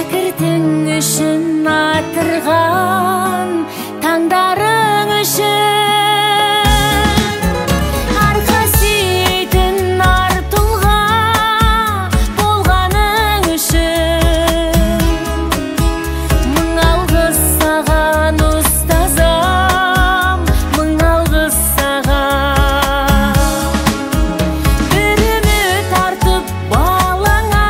шәкіртің үшін атырған таңдарың үшін арқа сүйейтін артылға болғаның үшін мың алғыс саған ұстазым, мың алғыс саған. Bir ümit artıp bağlana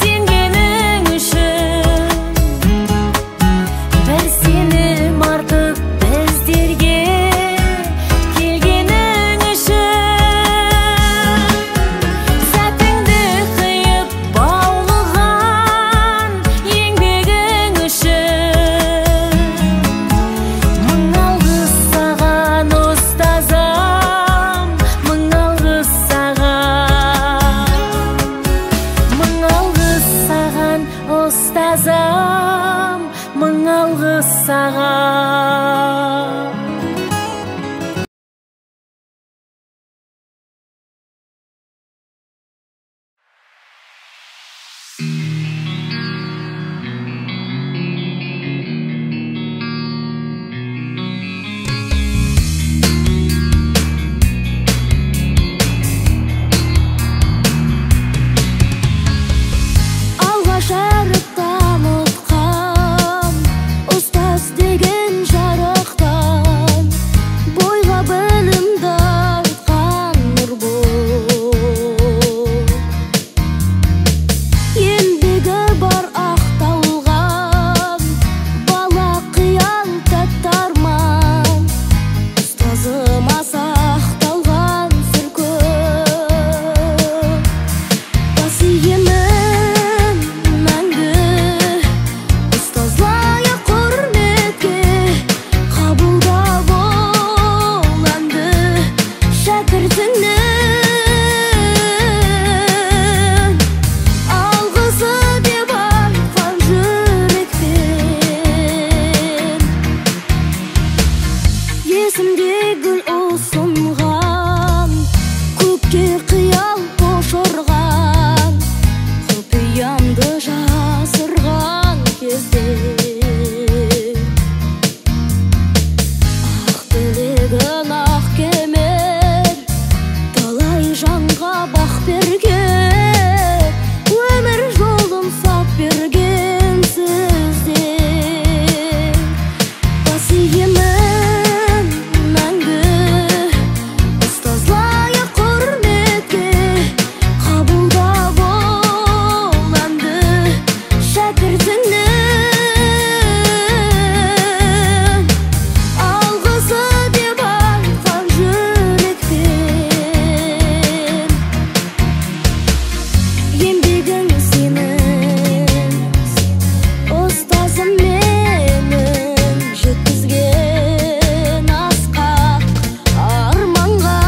сенгенің үшін бір сенім артып біздерге келгенің үшін сәтіңді қиып баулыған еңбегің үшін мың алғыс саған ұстазым, мың алғыс саған. Мың алғыс саған ұстазым, мың алғыс саған. Алға жарықтан ұтқан ұстаз деген жарықтан бойға білімді артқан нұр бұл еңбегі бар ақталған бала қиян тәтті арман ұстазым асақталған сыр көп Басиемін мәңгі ұстаз лайық құрметке қабылда бол әнді шәкіртіңнің алғысы деп айтқан жүрекпен есімде гүл ұсынған көкке қиял қошырған құпиямды жасырған кезде ақ тілегін ақ кемер талай жанға бақ берген өмір жолын сап берген сіздер Басиемін мәңгі ұстаз лайық құрметке қабылда бол әнді шәкіртіңнің алғысы деп айтқан жүрекпен еңбегің сенің ұстазым менің жеткізген асқақ арманға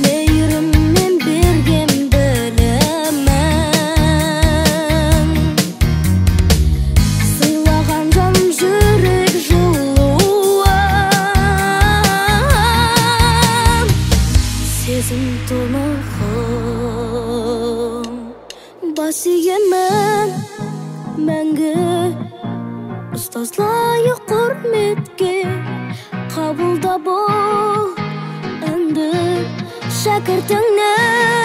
мейіріммен берген білімін сыйлаған жан жүрек жылуын сезім тұнығым Басиемін мәңгі ұстаз лайық құрметке қабылда бол әнді шәкіртіңнің